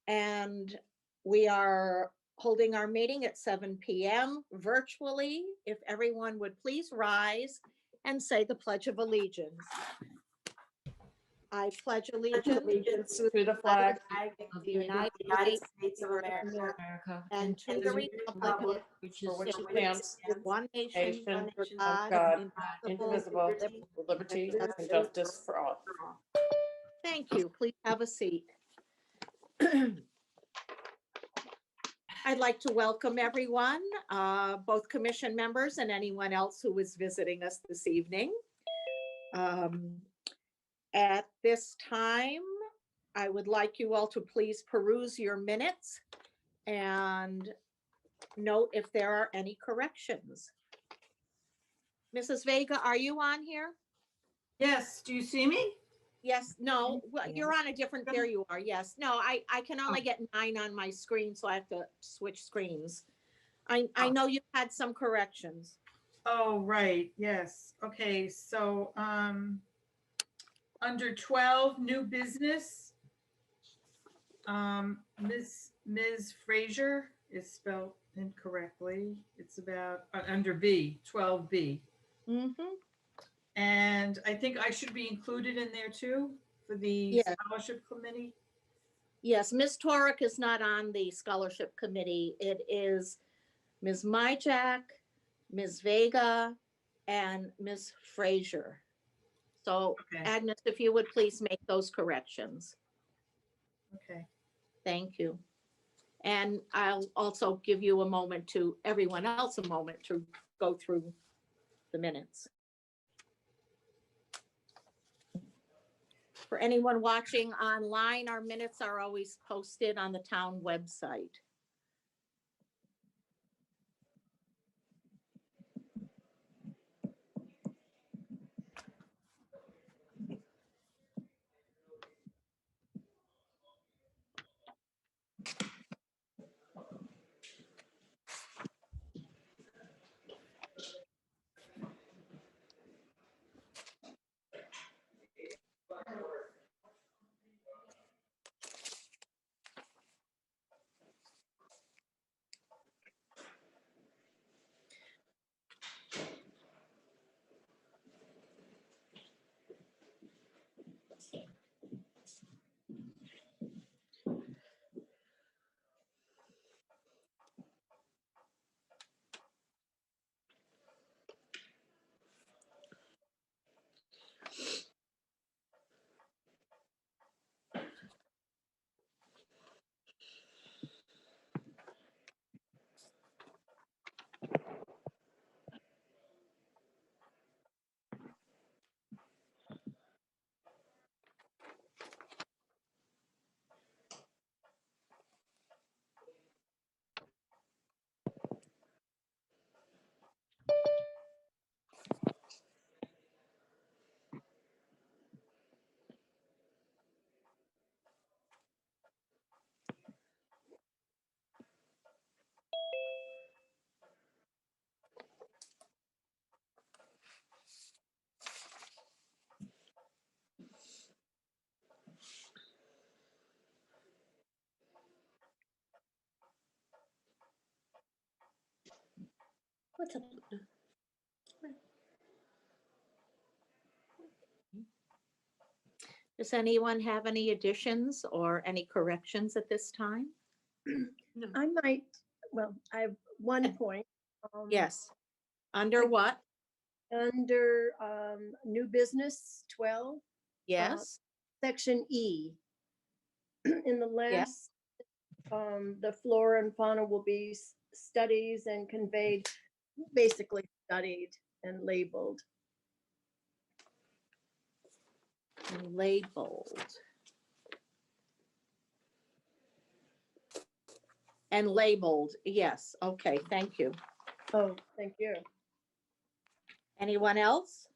And we are holding our meeting at 7 p.m. virtually. If everyone would please rise and say the Pledge of Allegiance. I pledge allegiance to the flag of the United States of America and to the republic which for which is it stands one nation, under God, God, indivisible, indivisible, with liberty and justice for all. Thank you. Please have a seat. I'd like to welcome everyone, both commission members and anyone else who is visiting us this evening. At this time, I would like you all to please peruse your minutes and note if there are any corrections. Mrs. Vega, are you on here? Yes, do you see me? Yes, no, well, you're on a different, there you are, yes. No, I can only get 9 on my screen, so I have to switch screens. I know you had some corrections. Oh, right, yes. Okay, so under 12, new business, Ms. Fraser is spelled incorrectly. It's about under B, 12B. Mm-hmm. And I think I should be included in there too for the Yeah. scholarship committee. Yes, Ms. Torek is not on the scholarship committee. It is Ms. Myjack, Ms. Vega, and Ms. Fraser. So Okay. Agnes, if you would please make those corrections. Okay. Thank you. And I'll also give you a moment to, everyone else a moment to go through the minutes. For anyone watching online, our minutes are always posted on the town website. What's up? Does anyone have any additions or any corrections at this time? I might, well, I have one point. Yes. Under what? Under new business 12, Yes. section E. In the Yes. last, the flora and fauna will be studies and conveyed, basically studied and labeled. And labeled. And labeled, yes. Okay, thank you. Oh, thank you. Anyone else?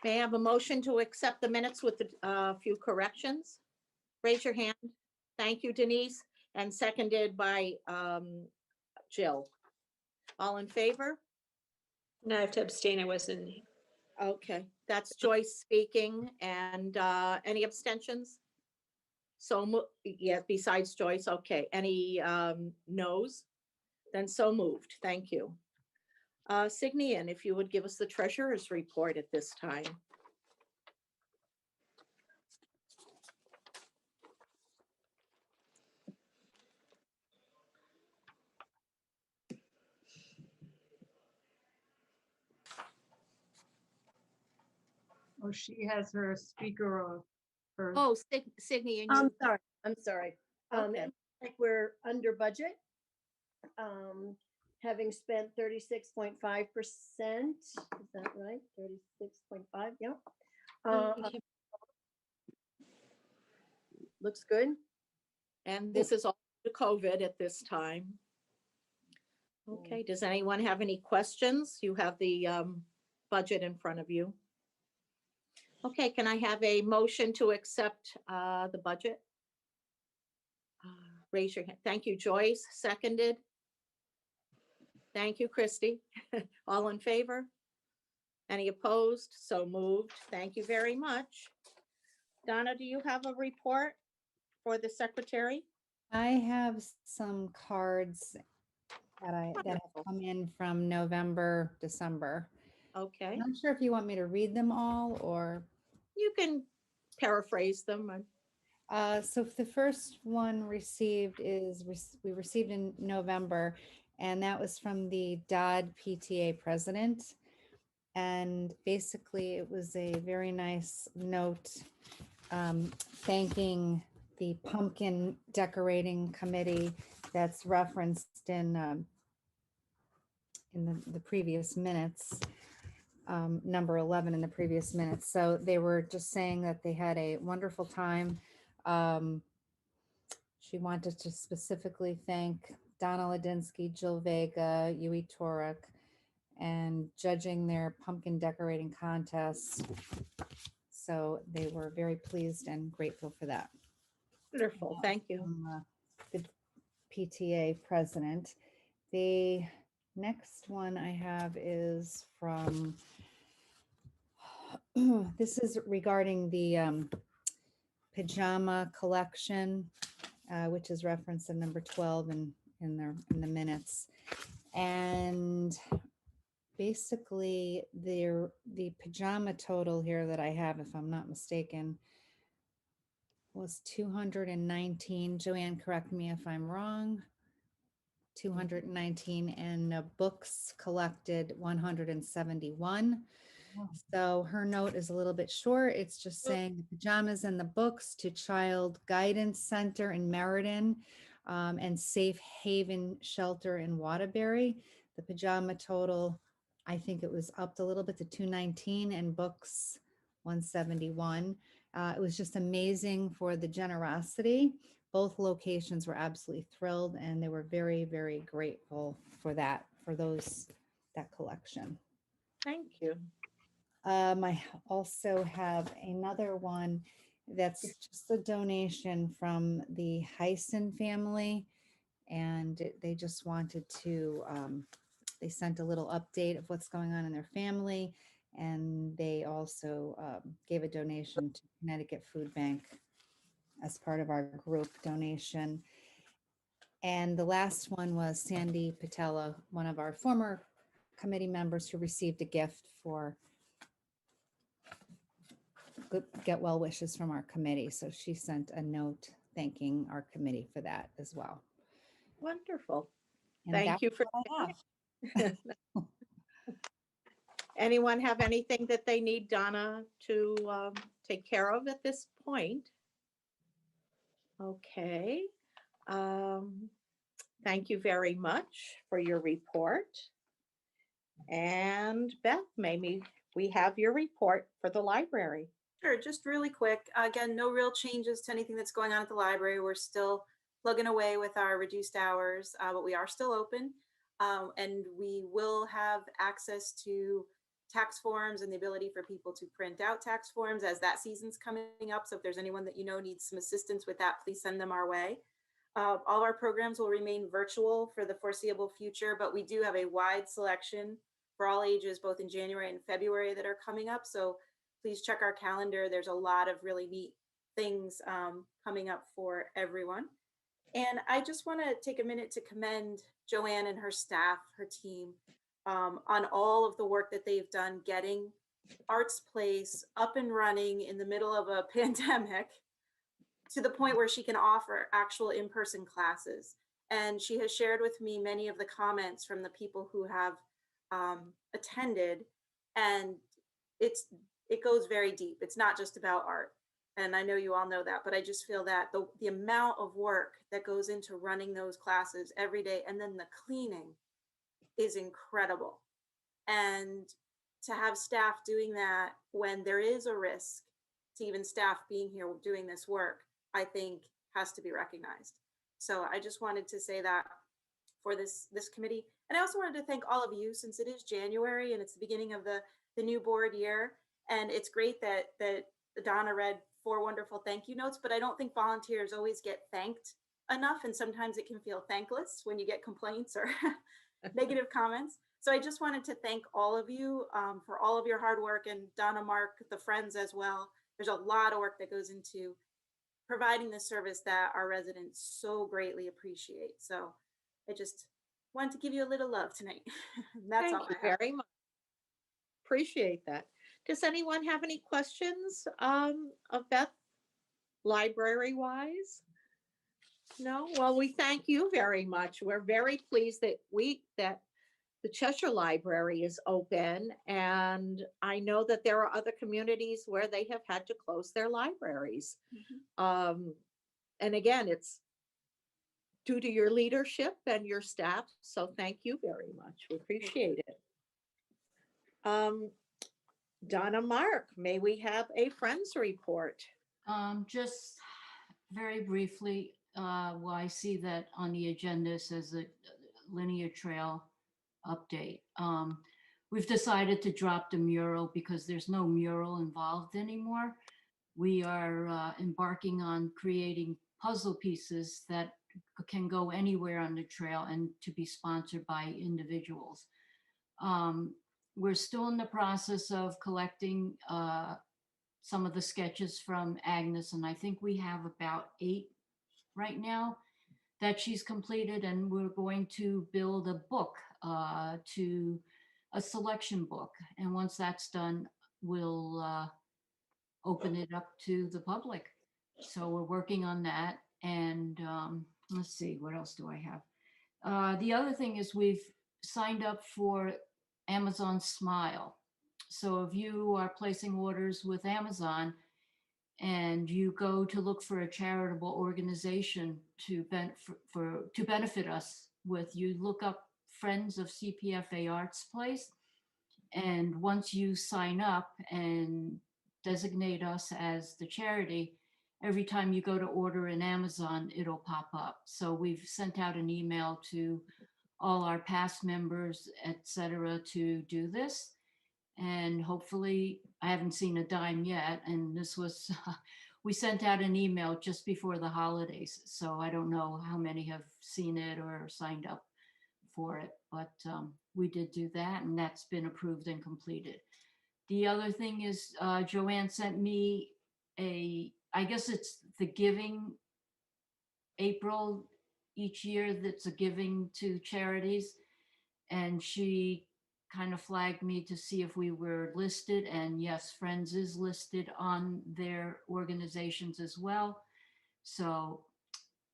May I have a motion to accept the minutes with a few corrections? Raise your hand. Thank you, Denise. And seconded by Jill. All in favor? No, I have to abstain. I wasn't. Okay, that's Joyce speaking. And any abstentions? So, yeah, besides Joyce, okay. Any no's? Then so moved. Thank you. Signian, if you would give us the treasurer's report at this time. Oh, she has her speaker off. Her, Oh, Signian, I'm sorry, I'm sorry. Okay. It looks like we're under budget. Having spent 36.5%, is that right? 36.5, yeah. Looks good. and this is all due to COVID at this time. Okay, does anyone have any questions? You have the budget in front of you. Okay, can I have a motion to accept the budget? Raise your hand. Thank you, Joyce. Seconded. Thank you, Christy. All in favor? Any opposed? So moved. Thank you very much. Donna, do you have a report for the secretary? I have some cards that have Wonderful. come in from November, December. Okay, I'm not sure if you want me to read them all or, you can paraphrase them. so the first one received is, we received in November, and that was from the Dodd PTA president. And basically it was a very nice note thanking the pumpkin decorating committee that's referenced in the previous minutes, number 11 in the previous minutes. So they were just saying that they had a wonderful time. She wanted to specifically thank Donna Ladinsky, Jill Vega, Yui Torek, and judging their pumpkin decorating contest. So they were very pleased and grateful for that. Wonderful, thank you. From, the PTA president. The next one I have is from, this is regarding the pajama collection, which is referenced in number 12 in the minutes. And basically the pajama total here that I have, if I'm not mistaken, was 219. Joanne, correct me if I'm wrong. 219, and books collected 171. So her note is a little bit short. It's just saying the pajamas and the books to Child Guidance Center in Meriden and Safe Haven Shelter in Waterbury. The pajama total, I think it was upped a little bit to 219, and books 171. It was just amazing for the generosity. Both locations were absolutely thrilled, and they were very, very grateful for that collection. Thank you. I also have another one that's just a donation from the Heisen family, and they just wanted to, they sent a little update of what's going on in their family, and they also gave a donation to Connecticut Food Bank as part of our group donation. And the last one was Sandy Patella, one of our former committee members, who received a gift for get well wishes from our committee. So she sent a note thanking our committee for that as well. Wonderful. And Thank that's you for what I have. Anyone have anything that they need Donna to take care of at this point? Okay. Thank you very much for your report. And Beth, maybe we have your report for the library. Sure, just really quick. Again, no real changes to anything that's going on at the library. We're still plugging away with our reduced hours, but we are still open. And we will have access to tax forms and the ability for people to print out tax forms as that season's coming up. So if there's anyone that you know needs some assistance with that, please send them our way. All our programs will remain virtual for the foreseeable future, but we do have a wide selection for all ages, both in January and February, that are coming up. So please check our calendar. There's a lot of really neat things coming up for everyone. And I just want to take a minute to commend Joanne and her staff, her team, on all of the work that they've done getting Arts Place up and running in the middle of a pandemic to the point where she can offer actual in-person classes. And she has shared with me many of the comments from the people who have attended, and it goes very deep. It's not just about art. And I know you all know that, but I just feel that the amount of work that goes into running those classes every day and then the cleaning is incredible. And to have staff doing that when there is a risk to even staff being here doing this work, I think has to be recognized. So I just wanted to say that for this committee. And I also wanted to thank all of you, since it is January and it's the beginning of the new board year. And it's great that Donna read 4 wonderful thank you notes, but I don't think volunteers always get thanked enough. And sometimes it can feel thankless when you get complaints or negative comments. So I just wanted to thank all of you for all of your hard work, and Donna, Mark, the friends as well. There's a lot of work that goes into providing the service that our residents so greatly appreciate. So I just wanted to give you a little love tonight. That's all Thank you I have. very much. Appreciate that. Does anyone have any questions of Beth, library wise? No? Well, we thank you very much. We're very pleased that the Cheshire Library is open, and I know that there are other communities where they have had to close their libraries. And again, it's due to your leadership and your staff, so thank you very much. We appreciate it. Donna, Mark, may we have a friends report? Just very briefly, well, I see that on the agenda it says a linear trail update. We've decided to drop the mural because there's no mural involved anymore. We are embarking on creating puzzle pieces that can go anywhere on the trail and to be sponsored by individuals. We're still in the process of collecting some of the sketches from Agnes, and I think we have about 8 right now that she's completed, and we're going to build a book, to a selection book. And once that's done, we'll open it up to the public. So we're working on that. And let's see, what else do I have? The other thing is we've signed up for Amazon Smile. So if you are placing orders with Amazon and you go to look for a charitable organization to benefit us with, you look up Friends of CPFA Arts Place. And once you sign up and designate us as the charity, every time you go to order in Amazon, it'll pop up. So we've sent out an email to all our past members, et cetera, to do this. And hopefully, I haven't seen a dime yet. And this was, we sent out an email just before the holidays. So I don't know how many have seen it or signed up for it, but we did do that, and that's been approved and completed. The other thing is Joanne sent me I guess it's the Giving April each year, that's a giving to charities. And she kind of flagged me to see if we were listed. And yes, Friends is listed on their organizations as well. So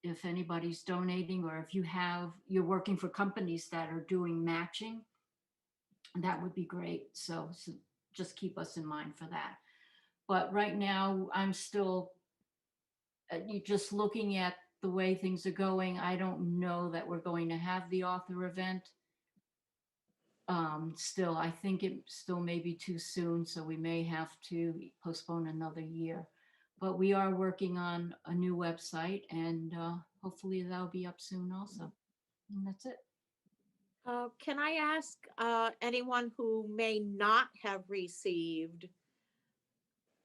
if anybody's donating, or if you're working for companies that are doing matching, that would be great. So just keep us in mind for that. But right now, I'm still just looking at the way things are going. I don't know that we're going to have the author event. Still, I think it still may be too soon, so we may have to postpone another year. But we are working on a new website, and hopefully that'll be up soon also. And that's it. Can I ask anyone who may not have received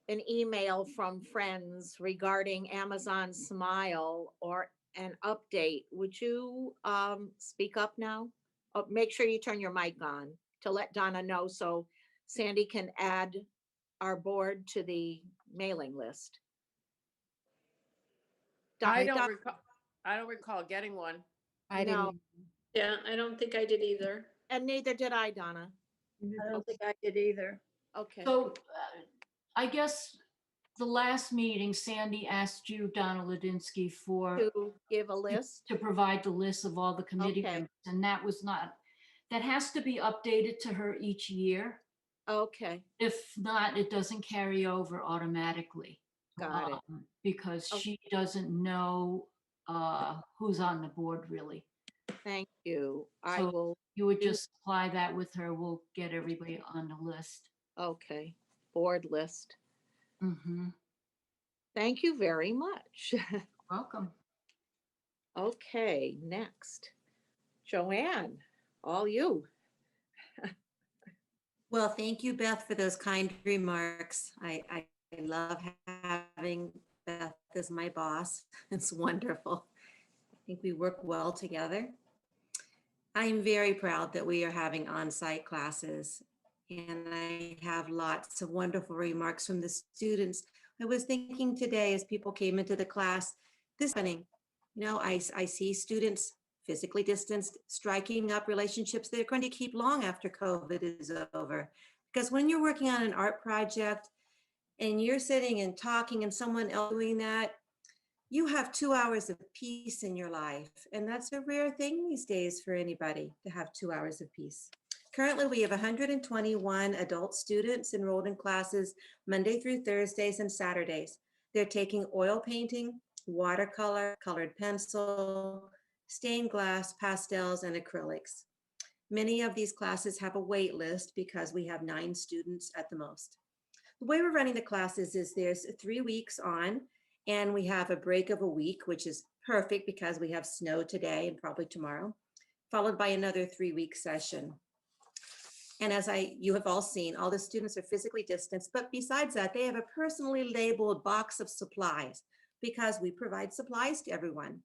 an email from friends regarding Amazon Smile or an update, would you speak up now? Oh, make sure you turn your mic on to let Donna know so Sandy can add our board to the mailing list. I Don- don't recall getting one. I No. didn't. Yeah, I don't think I did either. And neither did I, Donna. I don't think I did either. Okay, So I guess the last meeting, Sandy asked you, Donna Ladinsky, to give a list. to provide the list of all the committee Okay. members, and that was not, that has to be updated to her each year. Okay, If not, it doesn't carry over automatically. got it. Because Oh. she doesn't know who's on the board really. Thank you. I So will, you would do- just supply that with her. We'll get everybody on the list. okay, board list. Mhm. Thank you very much. Welcome. Okay, next. Joanne, all you. Well, thank you, Beth, for those kind remarks. I love having Beth as my boss. It's wonderful. I think we work well together. I'm very proud that we are having on-site classes, and I have lots of wonderful remarks from the students. I was thinking today as people came into the class, this happening, I see students physically distanced, striking up relationships that are going to keep long after COVID is over. Because when you're working on an art project and you're sitting and talking and someone else doing that, you have 2 hours of peace in your life. And that's a rare thing these days for anybody to have 2 hours of peace. Currently, we have 121 adult students enrolled in classes Monday through Thursdays and Saturdays. They're taking oil painting, watercolor, colored pencil, stained glass, pastels, and acrylics. Many of these classes have a wait list because we have 9 students at the most. The way we're running the classes is there's 3 weeks on, and we have a break of a week, which is perfect because we have snow today and probably tomorrow, followed by another 3-week session. And as you have all seen, all the students are physically distanced, but besides that, they have a personally labeled box of supplies because we provide supplies to everyone.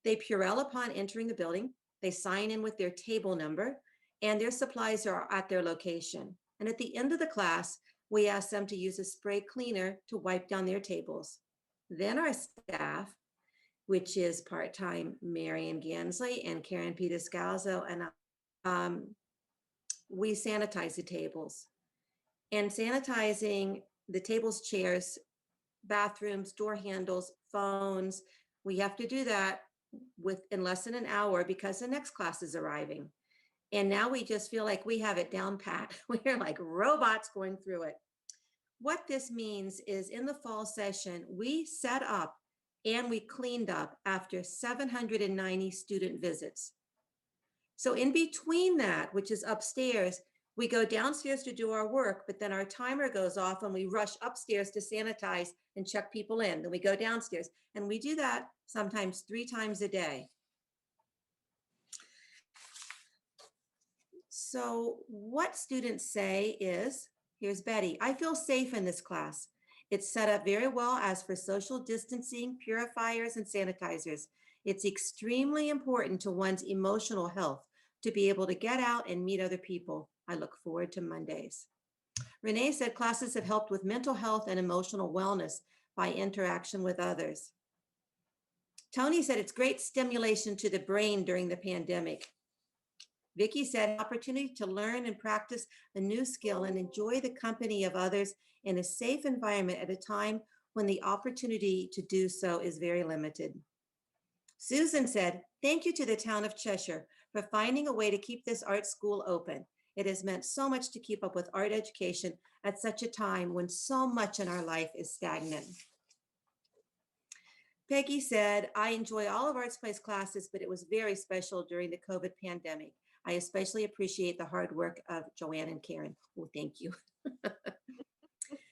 They Purell upon entering the building, they sign in with their table number, and their supplies are at their location. And at the end of the class, we ask them to use a spray cleaner to wipe down their tables. Then our staff, which is part-time Marion Gansley and Karen Peter-Scalzo, and we sanitize the tables. And sanitizing the tables, chairs, bathrooms, door handles, phones, we have to do that in less than an hour because the next class is arriving. And now we just feel like we have it down pat. We're like robots going through it. What this means is in the fall session, we set up and we cleaned up after 790 student visits. So in between that, which is upstairs, we go downstairs to do our work, but then our timer goes off and we rush upstairs to sanitize and check people in. Then we go downstairs and we do that sometimes 3 times a day. So what students say is, here's Betty, I feel safe in this class. It's set up very well as for social distancing, purifiers, and sanitizers. It's extremely important to one's emotional health to be able to get out and meet other people. I look forward to Mondays. Renee said classes have helped with mental health and emotional wellness by interaction with others. Tony said it's great stimulation to the brain during the pandemic. Vicki said opportunity to learn and practice a new skill and enjoy the company of others in a safe environment at a time when the opportunity to do so is very limited. Susan said, thank you to the town of Cheshire for finding a way to keep this art school open. It has meant so much to keep up with art education at such a time when so much in our life is stagnant. Peggy said, I enjoy all of Arts Place classes, but it was very special during the COVID pandemic. I especially appreciate the hard work of Joanne and Karen. Oh, thank you.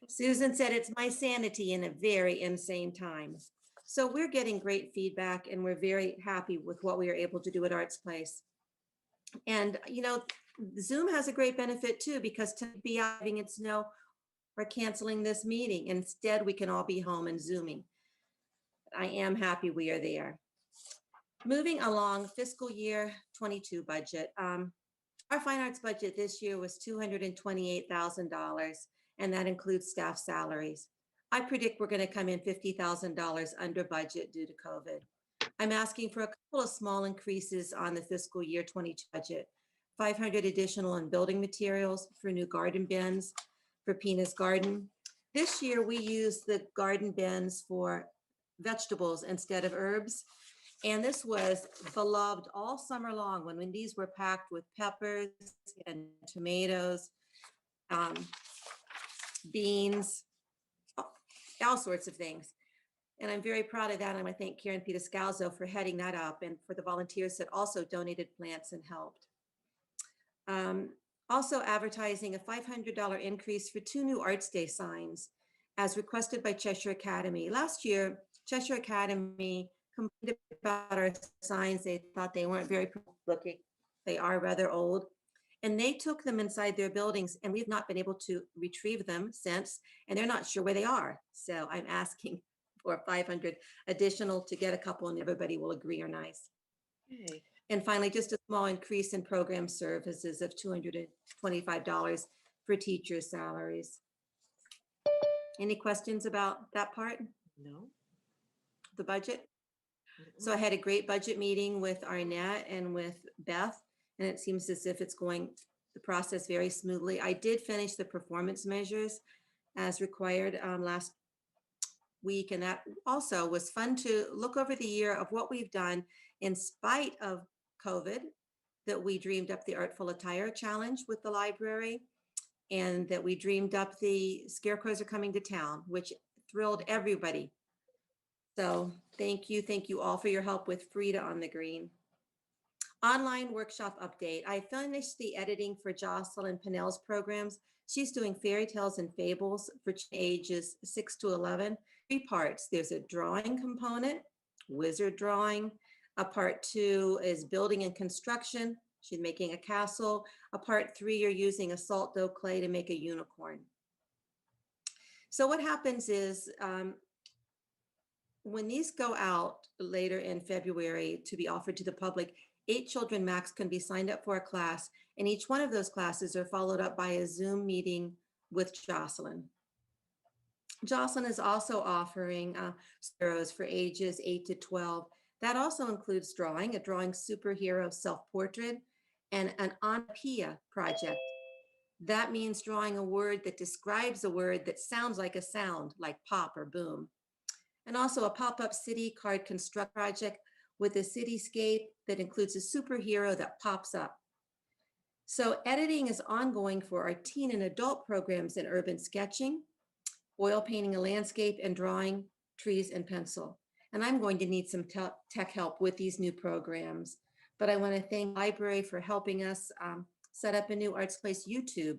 Susan said, it's my sanity in a very insane time. So we're getting great feedback and we're very happy with what we are able to do at Arts Place. And, Zoom has a great benefit too, because to be out in snow or canceling this meeting, instead we can all be home and Zooming. I am happy we are there. Moving along, fiscal year 22 budget. Our fine arts budget this year was $228,000, and that includes staff salaries. I predict we're going to come in $50,000 under budget due to COVID. I'm asking for a couple of small increases on the fiscal year 22 budget. 500 additional in building materials for new garden bins for Pina's garden. This year we used the garden bins for vegetables instead of herbs. And this was beloved all summer long when these were packed with peppers and tomatoes, beans, all sorts of things. And I'm very proud of that. And I thank Karen Pietascalzo for heading that up and for the volunteers that also donated plants and helped. Also advertising a $500 increase for 2 new Arts Day signs as requested by Cheshire Academy. Last year, Cheshire Academy complained about our signs. They thought they weren't very looking. They are rather old. And they took them inside their buildings and we've not been able to retrieve them since, and they're not sure where they are. So I'm asking for 500 additional to get a couple and everybody will agree are nice. Okay. And finally, just a small increase in program services of $225 for teachers' salaries. Any questions about that part, No. the budget? So I had a great budget meeting with Arnett and with Beth, and it seems as if it's going the process very smoothly. I did finish the performance measures as required last week, and that also was fun to look over the year of what we've done in spite of COVID, that we dreamed up the Artful Attire Challenge with the library, and that we dreamed up the Scarecrows Are Coming to Town, which thrilled everybody. So thank you all for your help with Frida on the Green. Online workshop update. I finished the editing for Jocelyn Pinnell's programs. She's doing fairy tales and fables for ages 6 to 11. 3 parts. There's a drawing component, wizard drawing. A part 2 is building and construction. She's making a castle. A part 3, you're using a salt dough clay to make a unicorn. So what happens is when these go out later in February to be offered to the public, 8 children max can be signed up for a class, and each one of those classes are followed up by a Zoom meeting with Jocelyn. Jocelyn is also offering heroes for ages 8 to 12. That also includes drawing, a drawing superhero self-portrait, and an onomatopoeia project. That means drawing a word that describes a word that sounds like a sound, like pop or boom. And also a pop-up city card construct project with a cityscape that includes a superhero that pops up. So editing is ongoing for our teen and adult programs in urban sketching, oil painting a landscape, and drawing trees and pencil. And I'm going to need some tech help with these new programs. But I want to thank the library for helping us set up a new Arts Place YouTube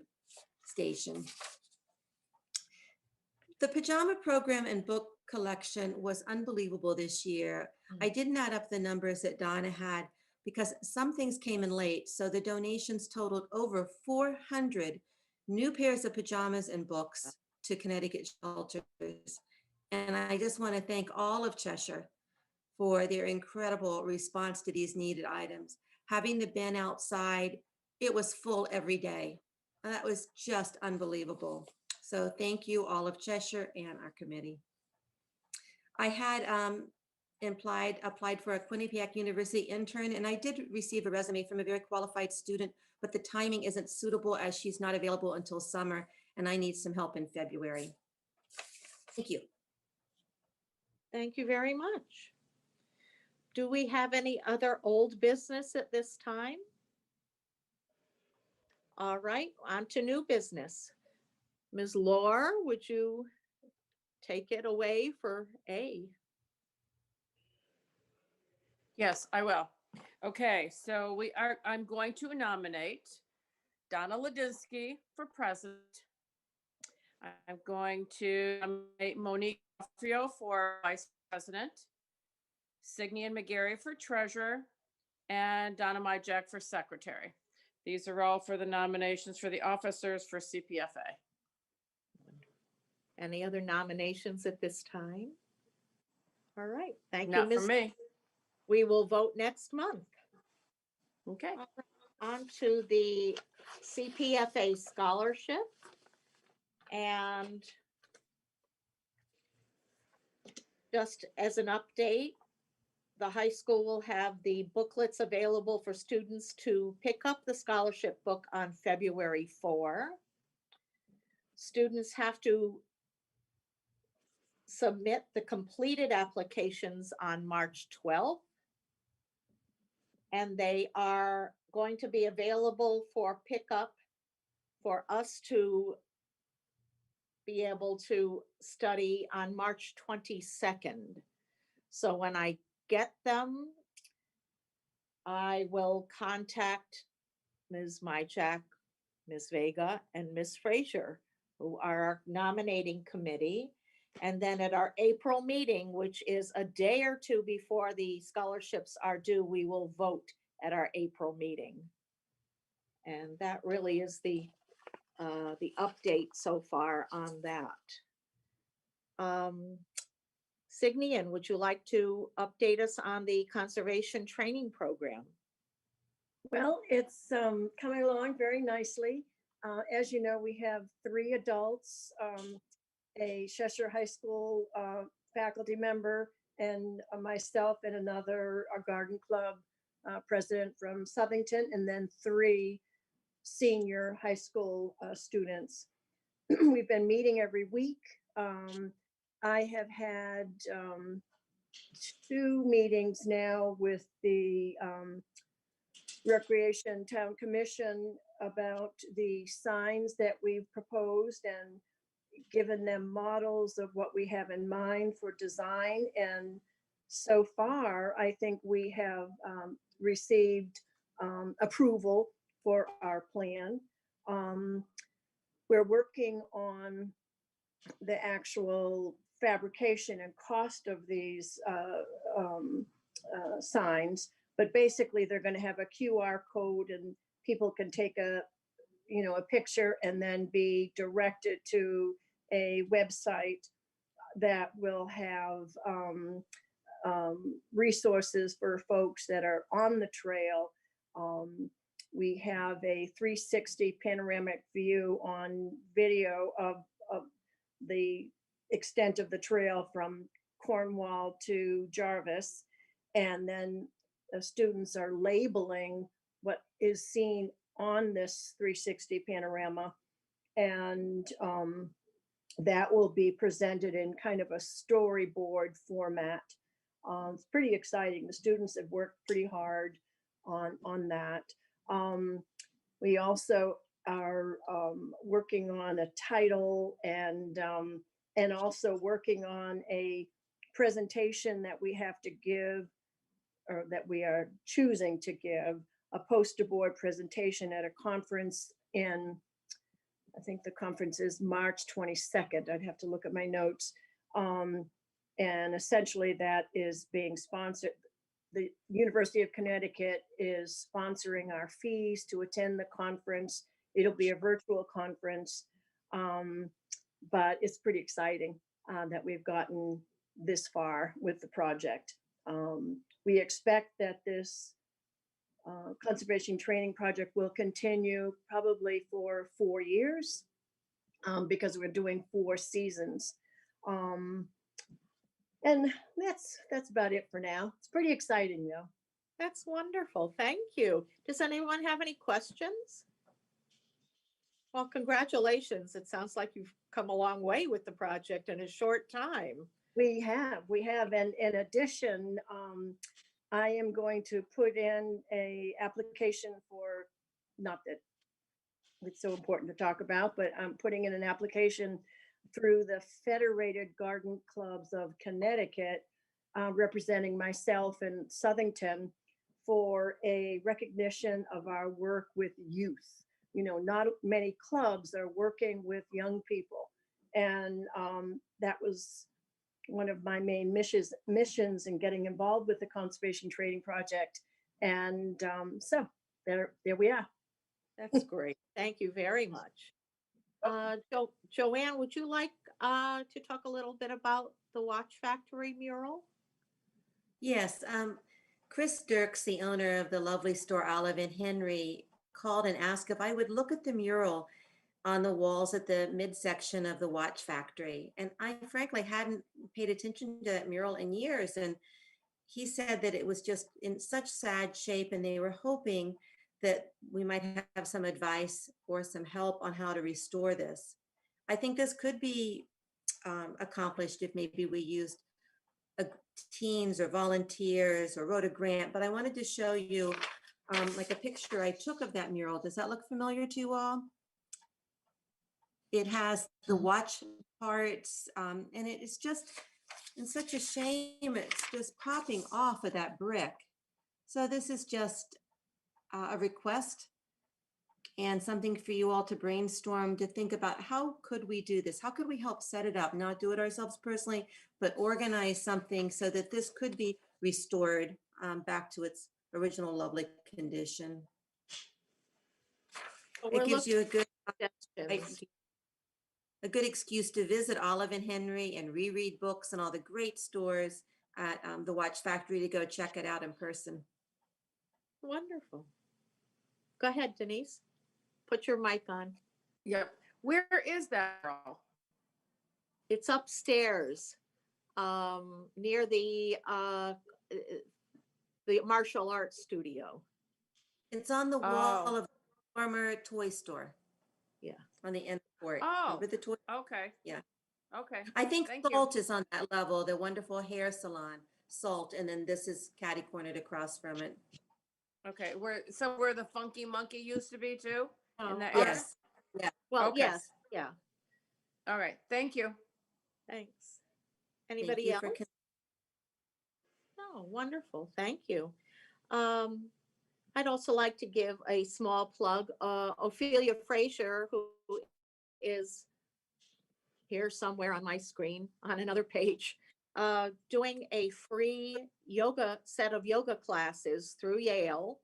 station. The pajama program and book collection was unbelievable this year. I didn't add up the numbers that Donna had because some things came in late. So the donations totaled over 400 new pairs of pajamas and books to Connecticut shelters. And I just want to thank all of Cheshire for their incredible response to these needed items. Having the bin outside, it was full every day. And that was just unbelievable. So thank you, all of Cheshire and our committee. I had applied for a Quinnipiac University intern, and I did receive a resume from a very qualified student, but the timing isn't suitable as she's not available until summer, and I need some help in February. Thank you. Thank you very much. Do we have any other old business at this time? All right, on to new business. Ms. Laure, would you take it away for A? Yes, I will. Okay, so I'm going to nominate Donna Ladinsky for president. I'm going to nominate Monique Frio for vice president, Signy and McGarry for treasurer, and Donna Myjack for secretary. These are all for the nominations for the officers for CPFA. Any other nominations at this time? All right, thank you, Not for Ms. me. We will vote next month. Okay. On to the CPFA scholarship. And Just as an update, the high school will have the booklets available for students to pick up the scholarship book on February 4. Students have to submit the completed applications on March 12th. And they are going to be available for pickup for us to be able to study on March 22nd. So when I get them, I will contact Ms. Mychak, Ms. Vega, and Ms. Frazier, who are our nominating committee. And then at our April meeting, which is a day or two before the scholarships are due, we will vote at our April meeting. And that really is the update so far on that. Signian, would you like to update us on the conservation training program? Well, it's coming along very nicely. As you know, we have 3 adults, a Cheshire High School faculty member, and myself and another garden club president from Southington, and then 3 senior high school students. We've been meeting every week. I have had 2 meetings now with the Recreation Town Commission about the signs that we've proposed and given them models of what we have in mind for design. And so far, I think we have received approval for our plan. We're working on the actual fabrication and cost of these signs, but basically they're going to have a QR code and people can take a picture and then be directed to a website that will have resources for folks that are on the trail. We have a 360 panoramic view on video of the extent of the trail from Cornwall to Jarvis. And then the students are labeling what is seen on this 360 panorama. And that will be presented in kind of a storyboard format. It's pretty exciting. The students have worked pretty hard on that. We also are working on a title and also working on a presentation that we have to give, or that we are choosing to give, a poster board presentation at a conference in, I think the conference is March 22nd. I'd have to look at my notes. And essentially that is being sponsored. The University of Connecticut is sponsoring our fees to attend the conference. It'll be a virtual conference, but it's pretty exciting that we've gotten this far with the project. We expect that this conservation training project will continue probably for 4 years because we're doing 4 seasons. And that's about it for now. It's pretty exciting though. That's wonderful. Thank you. Does anyone have any questions? Well, congratulations. It sounds like you've come a long way with the project in a short time. We have. And in addition, I am going to put in a application for, not that it's so important to talk about, but I'm putting in an application through the Federated Garden Clubs of Connecticut, representing myself and Southington, for a recognition of our work with youth. Not many clubs are working with young people. And that was one of my main missions in getting involved with the Conservation Training Project. And so there we are. That's great. Thank you very much. Joanne, would you like to talk a little bit about the Watch Factory mural? Yes, Chris Dirks, the owner of the lovely store Olive and Henry, called and asked if I would look at the mural on the walls at the midsection of the watch factory. And I frankly hadn't paid attention to that mural in years. And he said that it was just in such sad shape, and they were hoping that we might have some advice or some help on how to restore this. I think this could be accomplished if maybe we used teens or volunteers or wrote a grant, but I wanted to show you like a picture I took of that mural. Does that look familiar to you all? It has the watch parts, and it is just in such a shame. It's just popping off of that brick. So this is just a request and something for you all to brainstorm, to think about how could we do this? How could we help set it up, not do it ourselves personally, but organize something so that this could be restored back to its original lovely condition. Well, It we're gives you looking at suggestions. a good excuse to visit Olive and Henry and reread books and all the great stores at the Watch Factory, to go check it out in person. Wonderful. Go ahead, Denise. Put your mic on. Yep. Where is that mural? It's upstairs, near the martial arts studio. It's on the wall Oh. of the former toy store. Yeah. On the end court. Oh, Remember the toy? okay. Yeah. Okay. I think Thank you. Salt is on that level, the wonderful hair salon, Salt, and then this is catty cornered across from it. Okay. Where the Funky Monkey used to be too? In that Oh, area? Yes. Yeah. Well, Okay. yes, yeah, All right. Thank you. thanks. Thank Anybody you else? for Oh, wonderful, thank you. I'd also like to give a small plug. Ophelia Frazier, who is here somewhere on my screen on another page, doing a free set of yoga classes through Yale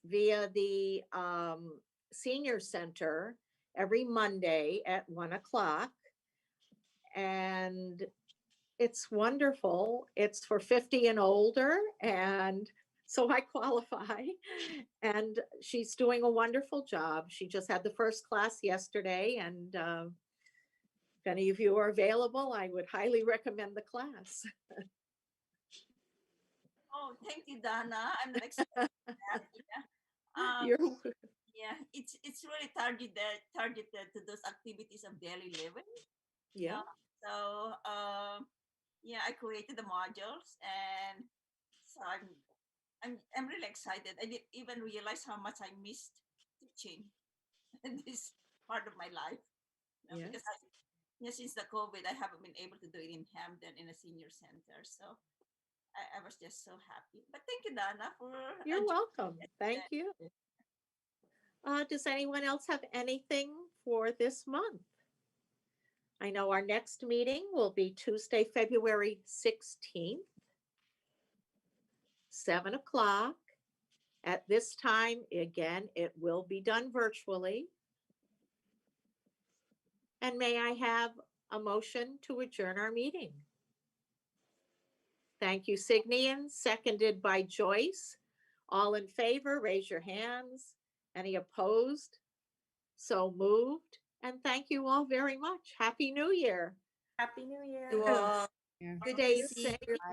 via the senior center every Monday at 1 o'clock. And it's wonderful. It's for 50 and older. And so I qualify. And she's doing a wonderful job. She just had the first class yesterday. And if any of you are available, I would highly recommend the class. Oh, thank you, Donna. I'm not expecting that. Yeah. You're, Yeah, it's really targeted to those activities of daily living. yeah. So yeah, I created the modules, and so I'm really excited. I didn't even realize how much I missed teaching in this part of my life. Yeah. Because since the COVID, I haven't been able to do it in Hamden in a senior center. So I was just so happy. But thank you, Donna, for You're joining welcome. us Thank today. you. Does anyone else have anything for this month? I know our next meeting will be Tuesday, February 16th, 7 o'clock. At this time, again, it will be done virtually. And may I have a motion to adjourn our meeting? Thank you, Signian, seconded by Joyce. All in favor, raise your hands. Any opposed? So moved. And thank you all very much. Happy New Year. Happy New Year. You all. Good day. See you.